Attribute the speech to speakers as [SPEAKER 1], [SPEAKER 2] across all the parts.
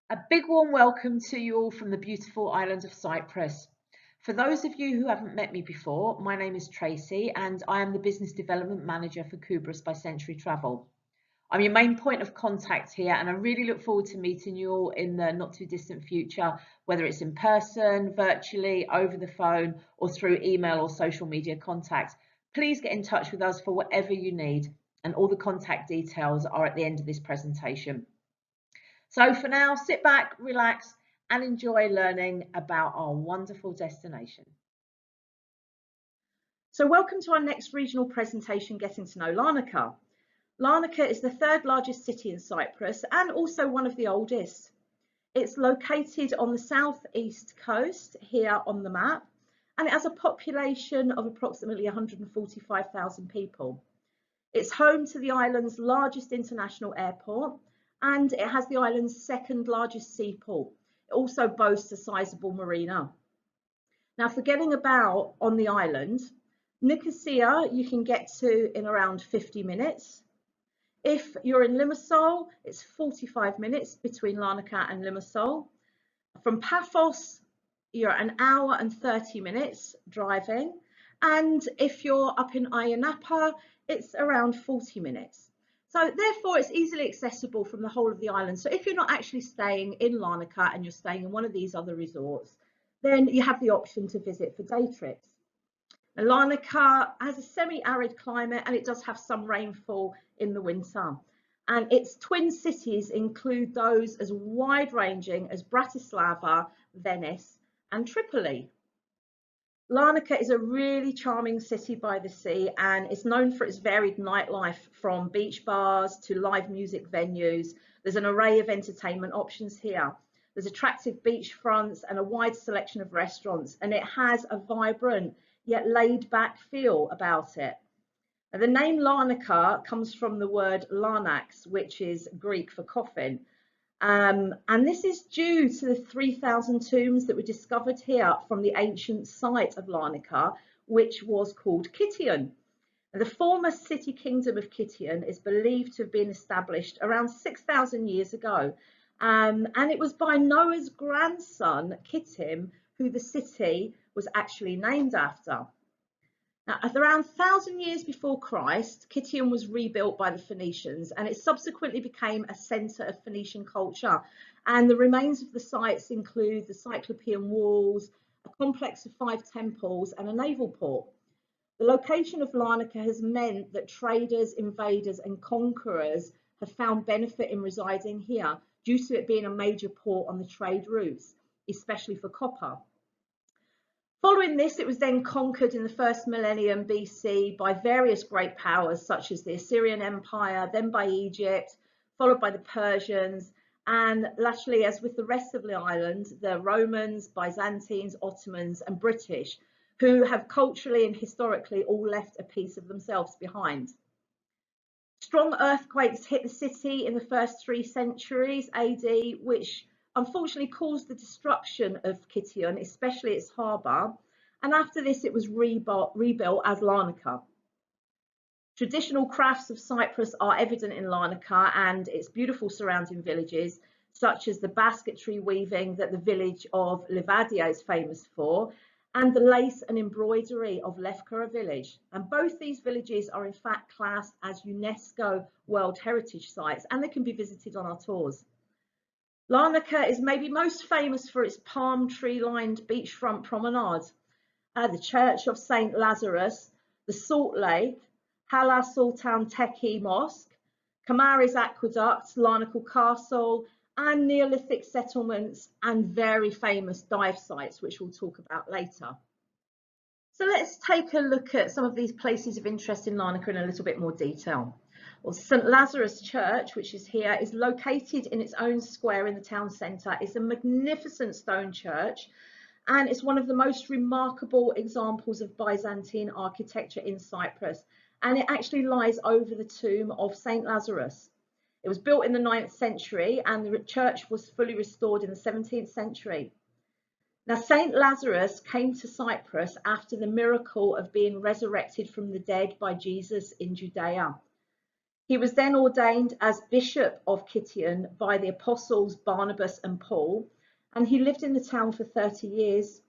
[SPEAKER 1] A big warm welcome to you all from the beautiful island of Cyprus. For those of you who haven't met me before, my name is Tracy and I am the Business Development Manager for Kubris by Century Travel. I'm your main point of contact here and I really look forward to meeting you all in the not too distant future, whether it's in person, virtually, over the phone or through email or social media contact. Please get in touch with us for whatever you need and all the contact details are at the end of this presentation. So for now, sit back, relax, and enjoy learning about our wonderful destination. So welcome to our next regional presentation, Getting to Know Larnaca. Larnaca is the third largest city in Cyprus and also one of the oldest. It's located on the southeast coast here on the map, and it has a population of approximately 145,000 people. It's home to the island's largest international airport, and it has the island's second largest seaport. It also boasts a sizable marina. Now, for getting about on the island, Nicosia you can get to in around 50 minutes. If you're in Limassol, it's 45 minutes between Larnaca and Limassol. From Paphos, you're an hour and 30 minutes driving. And if you're up in Ayia Napa, it's around 40 minutes. So therefore, it's easily accessible from the whole of the island. So if you're not actually staying in Larnaca and you're staying in one of these other resorts, then you have the option to visit for day trips. Now, Larnaca has a semi-arid climate and it does have some rainfall in the winter. And its twin cities include those as wide-ranging as Bratislava, Venice, and Tripoli. Larnaca is a really charming city by the sea and it's known for its varied nightlife, from beach bars to live music venues. There's an array of entertainment options here. There's attractive beachfronts and a wide selection of restaurants, and it has a vibrant yet laid back feel about it. Now, the name Larnaca comes from the word Larnax, which is Greek for coffin. And this is due to the 3,000 tombs that were discovered here from the ancient site of Larnaca, which was called Kition. The former city kingdom of Kition is believed to have been established around 6,000 years ago. And it was by Noah's grandson, Kittim, who the city was actually named after. Now, at around 1,000 years before Christ, Kition was rebuilt by the Phoenicians and it subsequently became a centre of Phoenician culture. And the remains of the sites include the Cyclopean walls, a complex of 5 temples and a naval port. The location of Larnaca has meant that traders, invaders and conquerors have found benefit in residing here due to it being a major port on the trade routes, especially for copper. Following this, it was then conquered in the first millennium BC by various great powers such as the Assyrian Empire, then by Egypt, followed by the Persians, and lastly, as with the rest of the island, the Romans, Byzantines, Ottomans and British, who have culturally and historically all left a piece of themselves behind. Strong earthquakes hit the city in the first 3 centuries AD, which unfortunately caused the destruction of Kition, especially its harbour, and after this it was rebuilt as Larnaca. Traditional crafts of Cyprus are evident in Larnaca and its beautiful surrounding villages, such as the basketry weaving that the village of Livadia is famous for, and the lace and embroidery of Lefkara village. And both these villages are in fact classed as UNESCO World Heritage Sites and they can be visited on our tours. Larnaca is maybe most famous for its palm tree lined beachfront promenade, the Church of St. Lazarus, the Salt Lake, Hala Sultan Teki Mosque, Kamaris Aqueduct, Larnaca Castle, and Neolithic settlements and very famous dive sites, which we'll talk about later. So let's take a look at some of these places of interest in Larnaca in a little bit more detail. Well, St. Lazarus Church, which is here, is located in its own square in the town centre. It's a magnificent stone church and it's one of the most remarkable examples of Byzantine architecture in Cyprus, and it actually lies over the tomb of St. Lazarus. It was built in the 9th century and the church was fully restored in the 17th century. Now, St. Lazarus came to Cyprus after the miracle of being resurrected from the dead by Jesus in Judea. He was then ordained as Bishop of Kition by the apostles Barnabas and Paul, and he lived in the town for 30 years.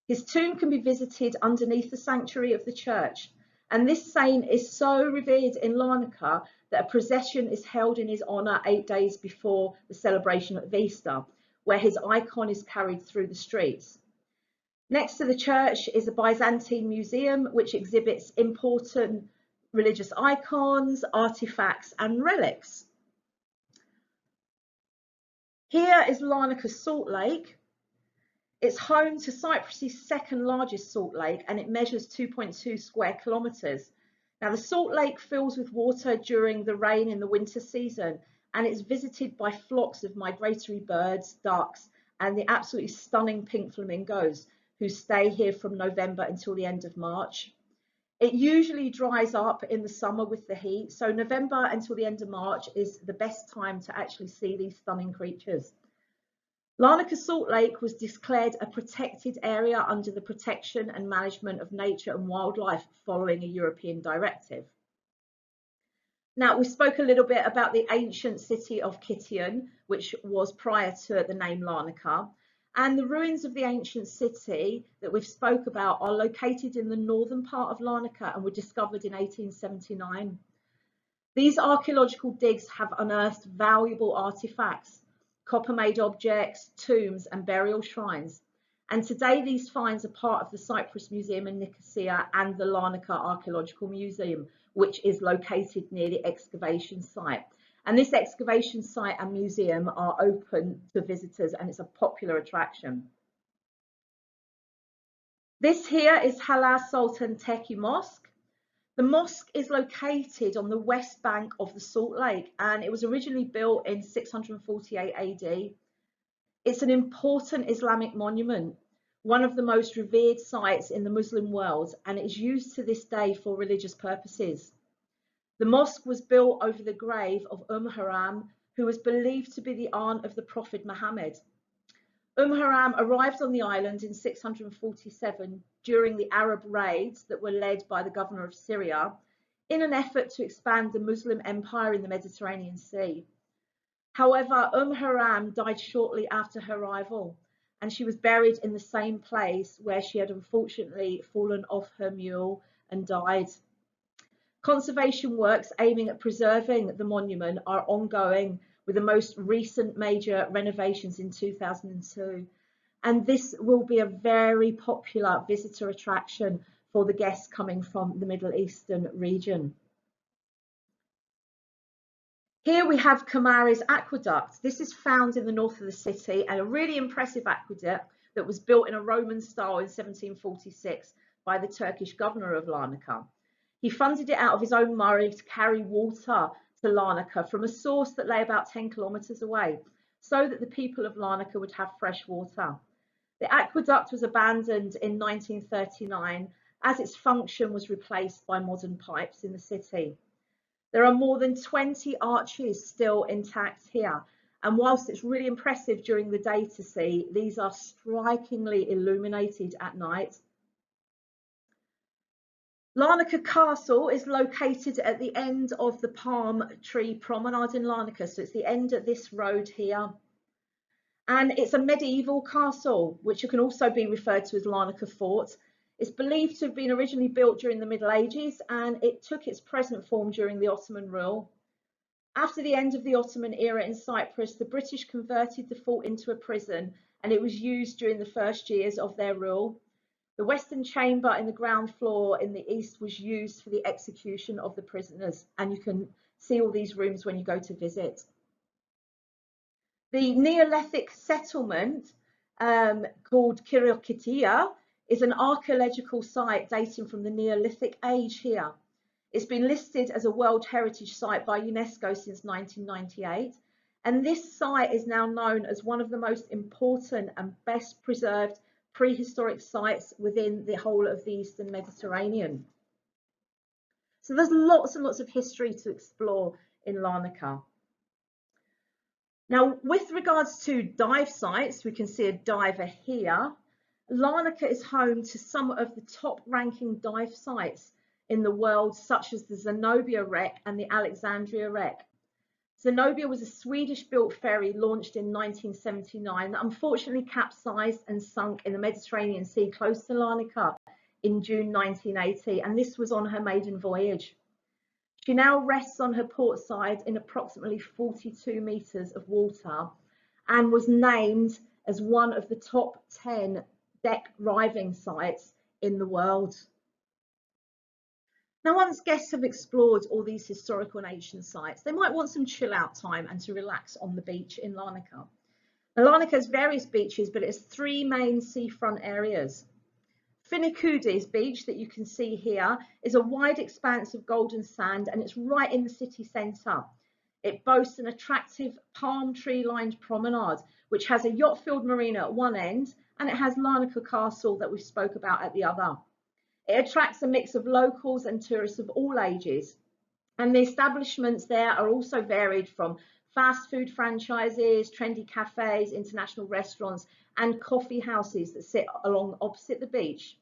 [SPEAKER 1] His tomb can be visited underneath the sanctuary of the church, and this saint is so revered in Larnaca that a procession is held in his honour 8 days before the celebration of Easter, where his icon is carried through the streets. Next to the church is a Byzantine museum which exhibits important religious icons, artifacts and relics. Here is Larnaca Salt Lake. It's home to Cyprus's second largest salt lake, and it measures 2.2 square kilometres. Now the salt lake fills with water during the rain in the winter season, and it's visited by flocks of migratory birds, ducks and the absolutely stunning pink flamingos who stay here from November until the end of March. It usually dries up in the summer with the heat, so November until the end of March is the best time to actually see these stunning creatures. Larnaca Salt Lake was declared a protected area under the Protection and Management of Nature and Wildlife following a European directive. Now, we spoke a little bit about the ancient city of Kition, which was prior to the name Larnaca. And the ruins of the ancient city that we've spoke about are located in the northern part of Larnaca and were discovered in 1879. These archaeological digs have unearthed valuable artifacts, copper-made objects, tombs and burial shrines. And today these finds are part of the Cyprus Museum in Nicosia and the Larnaca Archaeological Museum, which is located near the excavation site. And this excavation site and museum are open to visitors, and it's a popular attraction. This here is Hala Sultan Teki Mosque. The mosque is located on the west bank of the Salt Lake, and it was originally built in 648 AD. It's an important Islamic monument, one of the most revered sites in the Muslim world, and it is used to this day for religious purposes. The mosque was built over the grave of Haram, who was believed to be the aunt of the Prophet Muhammad. Haram arrived on the island in 647 during the Arab raids that were led by the governor of Syria in an effort to expand the Muslim empire in the Mediterranean Sea. However, Haram died shortly after her arrival, and she was buried in the same place where she had unfortunately fallen off her mule and died. Conservation works aiming at preserving the monument are ongoing, with the most recent major renovations in 2002. And this will be a very popular visitor attraction for the guests coming from the Middle Eastern region. Here we have Kamares Aqueduct. This is found in the north of the city, and a really impressive aqueduct that was built in a Roman style in 1746 by the Turkish governor of Larnaca. He funded it out of his own money to carry water to Larnaca from a source that lay about 10 kilometres away, so that the people of Larnaca would have fresh water. The aqueduct was abandoned in 1939 as its function was replaced by modern pipes in the city. There are more than 20 arches still intact here, and whilst it's really impressive during the day to see, these are strikingly illuminated at night. Larnaca Castle is located at the end of the palm tree promenade in Larnaca, so it's the end of this road here. And it's a medieval castle, which can also be referred to as Larnaca Fort. It's believed to have been originally built during the Middle Ages, and it took its present form during the Ottoman rule. After the end of the Ottoman era in Cyprus, the British converted the fort into a prison, and it was used during the first years of their rule. The western chamber in the ground floor in the east was used for the execution of the prisoners, and you can see all these rooms when you go to visit. The Neolithic settlement called Kyriakitia is an archaeological site dating from the Neolithic age here. It's been listed as a World Heritage Site by UNESCO since 1998, and this site is now known as one of the most important and best preserved prehistoric sites within the whole of the Eastern Mediterranean. So there's lots and lots of history to explore in Larnaca. Now, with regards to dive sites, we can see a diver here. Larnaca is home to some of the top ranking dive sites in the world, such as the Zenobia wreck and the Alexandria wreck. Zenobia was a Swedish-built ferry launched in 1979 that unfortunately capsized and sunk in the Mediterranean Sea close to Larnaca in June 1980, and this was on her maiden voyage. She now rests on her port side in approximately 42 metres of water and was named as one of the top 10 deck riving sites in the world. Now, once guests have explored all these historical and ancient sites, they might want some chill out time and to relax on the beach in Larnaca. Now, Larnaca has various beaches, but it has three main seafront areas. Finicudis Beach, that you can see here, is a wide expanse of golden sand, and it's right in the city centre. It boasts an attractive palm tree lined promenade, which has a yacht-filled marina at one end, and it has Larnaca Castle that we spoke about at the other. It attracts a mix of locals and tourists of all ages. And the establishments there are also varied from fast food franchises, trendy cafes, international restaurants, and coffee houses that sit along opposite the beach.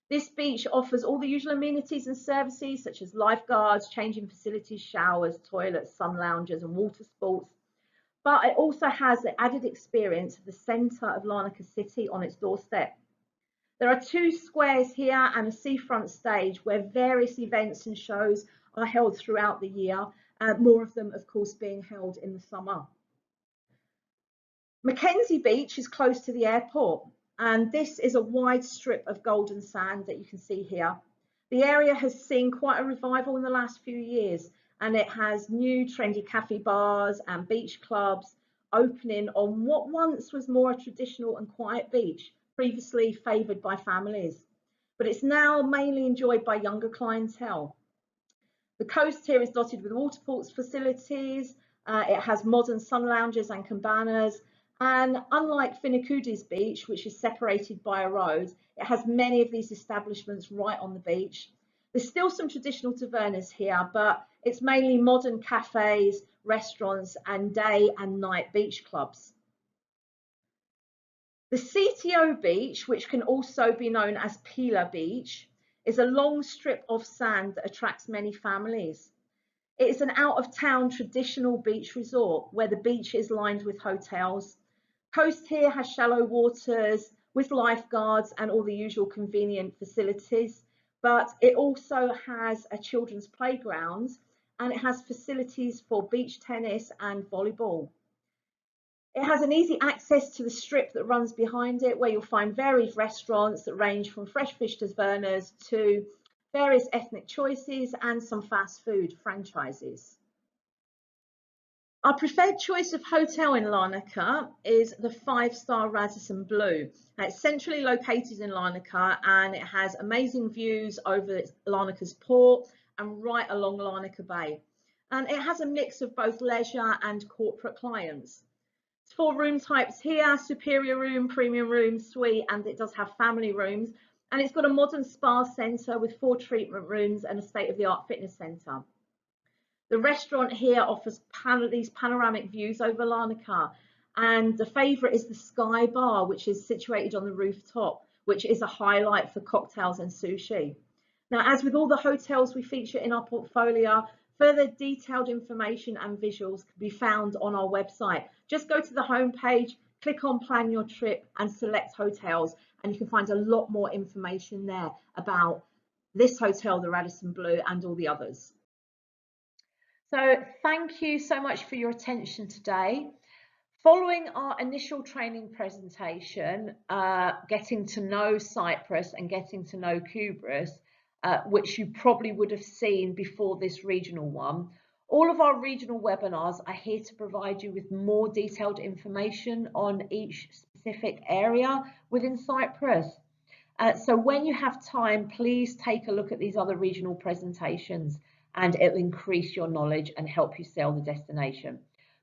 [SPEAKER 1] This beach offers all the usual amenities and services such as lifeguards, changing facilities, showers, toilets, sun lounges, and water sports. But it also has the added experience of the centre of Larnaca City on its doorstep. There are two squares here and a seafront stage where various events and shows are held throughout the year, more of them, of course, being held in the summer. Mackenzie Beach is close to the airport, and this is a wide strip of golden sand that you can see here. The area has seen quite a revival in the last few years, and it has new trendy cafe bars and beach clubs opening on what once was more a traditional and quiet beach, previously favoured by families, but it's now mainly enjoyed by younger clientele. The coast here is dotted with water sports facilities. It has modern sun lounges and cabanas, and unlike Finicudis Beach, which is separated by a road, it has many of these establishments right on the beach. There's still some traditional tavernas here, but it's mainly modern cafes, restaurants, and day and night beach clubs. The CTO Beach, which can also be known as Pila Beach, is a long strip of sand that attracts many families. It is an out-of-town traditional beach resort where the beach is lined with hotels. Coast here has shallow waters with lifeguards and all the usual convenient facilities, but it also has a children's playground and it has facilities for beach tennis and volleyball. It has an easy access to the strip that runs behind it, where you'll find varied restaurants that range from fresh fish tavernas to various ethnic choices and some fast food franchises. Our preferred choice of hotel in Larnaca is the 5-star Radisson Blu. It's centrally located in Larnaca and it has amazing views over Larnaca's port and right along Larnaca Bay. And it has a mix of both leisure and corporate clients. 4 room types here: superior room, premium room, suite, and it does have family rooms. And it's got a modern spa centre with 4 treatment rooms and a state-of-the-art fitness centre. The restaurant here offers these panoramic views over Larnaca, and the favourite is the Sky Bar, which is situated on the rooftop, which is a highlight for cocktails and sushi. Now, as with all the hotels we feature in our portfolio, further detailed information and visuals can be found on our website. Just go to the home page, click on Plan Your Trip and select hotels, and you can find a lot more information there about this hotel, the Radisson Blu, and all the others. So thank you so much for your attention today. Following our initial training presentation, getting to know Cyprus and getting to know Kubris, which you probably would have seen before this regional one, all of our regional webinars are here to provide you with more detailed information on each specific area within Cyprus. So when you have time, please take a look at these other regional presentations and it'll increase your knowledge and help you sell the destination.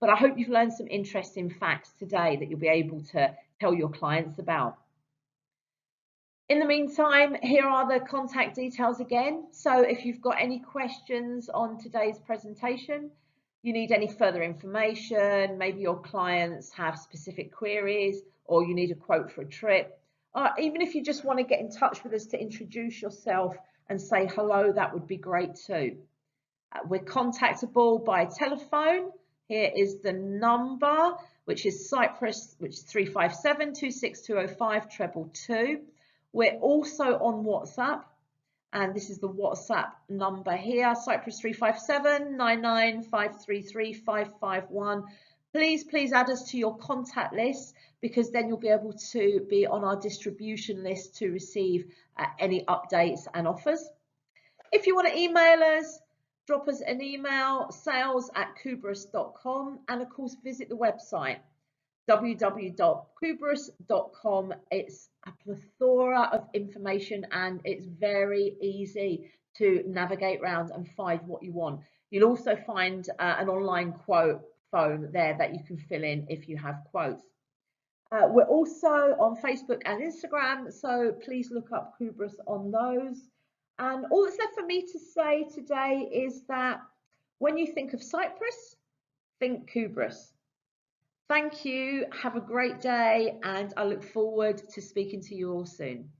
[SPEAKER 1] But I hope you've learned some interesting facts today that you'll be able to tell your clients about. In the meantime, here are the contact details again. So if you've got any questions on today's presentation, you need any further information, maybe your clients have specific queries, or you need a quote for a trip, or even if you just want to get in touch with us to introduce yourself and say hello, that would be great too. We're contactable by telephone. Here is the number, which is Cyprus, which is 357 26205 222. We're also on WhatsApp, and this is the WhatsApp number here, Cyprus 357 99533 551. Please add us to your contact list, because then you'll be able to be on our distribution list to receive any updates and offers. If you want to email us, drop us an email, sales@kubris.com, and of course visit the website www.kubris.com. It's a plethora of information and it's very easy to navigate around and find what you want. You'll also find an online quote form there that you can fill in if you have quotes. We're also on Facebook and Instagram, so please look up Kubris on those. And all that's left for me to say today is that when you think of Cyprus, think Kubris. Thank you, have a great day, and I look forward to speaking to you all soon.